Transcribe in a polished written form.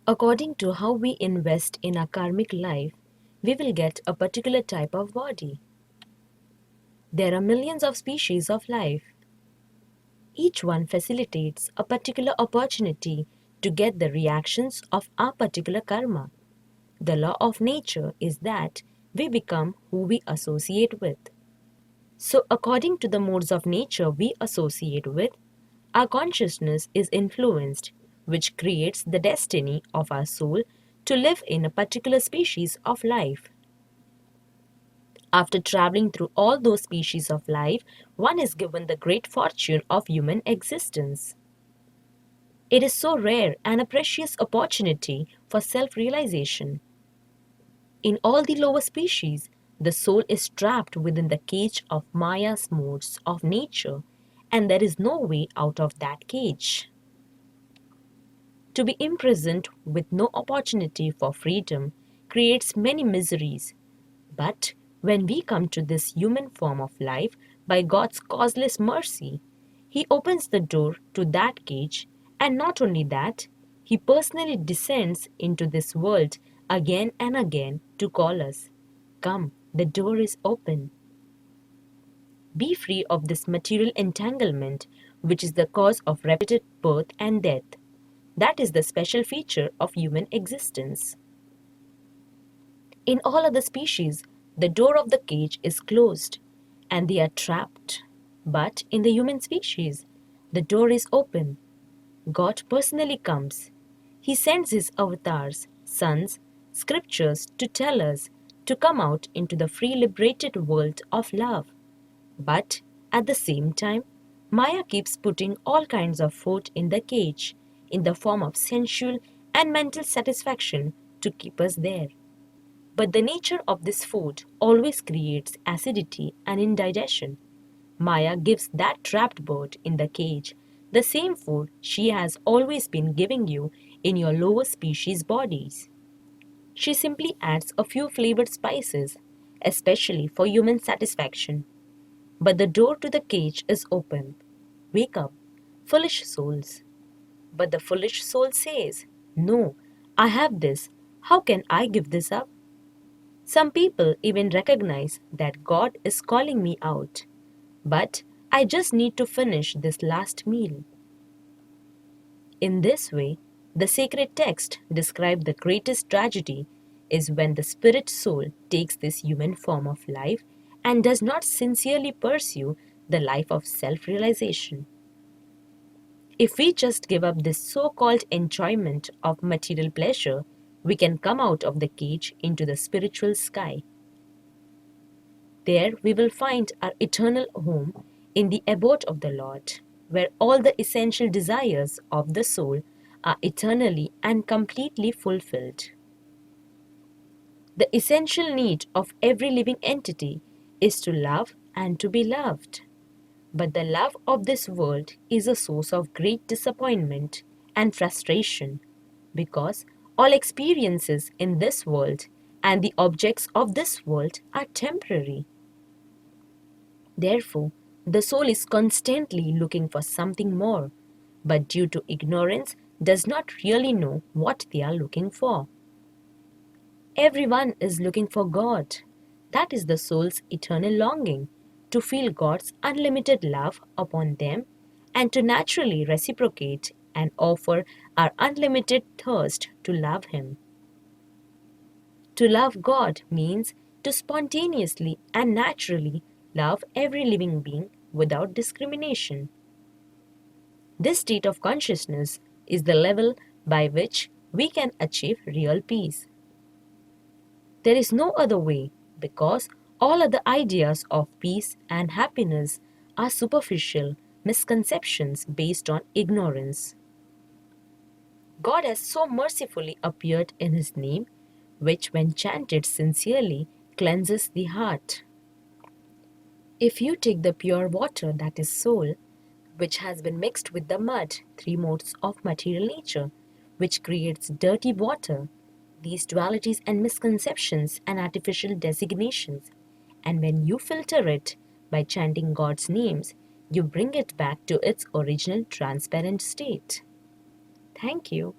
According to how we invest in our karmic life, we will get a particular type of body. There are millions of species of life. Each one facilitates a particular opportunity to get the reactions of our particular karma. The law of nature is that we become who we associate with. So, according to the modes of nature we associate with, our consciousness is influenced, which creates the destiny of our soul to live in a particular species of life. After traveling through all those species of life, one is given the great fortune of human existence. It is so rare and a precious opportunity for self realization. In all the lower species, the soul is trapped within the cage of Maya's modes of nature, and there is no way out of that cage. To be imprisoned with no opportunity for freedom creates many miseries. But when we come to this human form of life by God's causeless mercy, He opens the door to that cage, and not only that, He personally descends into this world again and again to call us. Come, the door is open. Be free of this material entanglement, which is the cause of repeated birth and death. That is the special feature of human existence. In all other species, the door of the cage is closed and they are trapped. But in the human species, the door is open. God personally comes. He sends His avatars, sons, scriptures to tell us to come out into the free liberated world of love. But at the same time, Maya keeps putting all kinds of food in the cage in the form of sensual and mental satisfaction to keep us there. But the nature of this food always creates acidity and indigestion. Maya gives that trapped bird in the cage the same food she has always been giving you in your lower species bodies. She simply adds a few flavored spices, especially for human satisfaction. But the door to the cage is open. Wake up, foolish souls. But the foolish soul says, "No, I have this. How can I give this up?" Some people even recognize that God is calling me out. But I just need to finish this last meal. In this way, the sacred text describes the greatest tragedy is when the spirit soul takes this human form of life and does not sincerely pursue the life of self realization. If we just give up this so called enjoyment of material pleasure, we can come out of the cage into the spiritual sky. There we will find our eternal home in the abode of the Lord, where all the essential desires of the soul are eternally and completely fulfilled. The essential need of every living entity is to love and to be loved. But the love of this world is a source of great disappointment and frustration because all experiences in this world and the objects of this world are temporary. Therefore, the soul is constantly looking for something more, but due to ignorance does not really know what they are looking for. Everyone is looking for God. That is the soul's eternal longing, to feel God's unlimited love upon them and to naturally reciprocate and offer our unlimited thirst to love Him. To love God means to spontaneously and naturally love every living being without discrimination. This state of consciousness is the level by which we can achieve real peace. There is no other way because all other ideas of peace and happiness are superficial misconceptions based on ignorance. God has so mercifully appeared in His name, which, when chanted sincerely, cleanses the heart. If you take the pure water that is soul, which has been mixed with the mud, three modes of material nature, which creates dirty water, these dualities and misconceptions and artificial designations, and when you filter it by chanting God's names, you bring it back to its original transparent state. Thank you.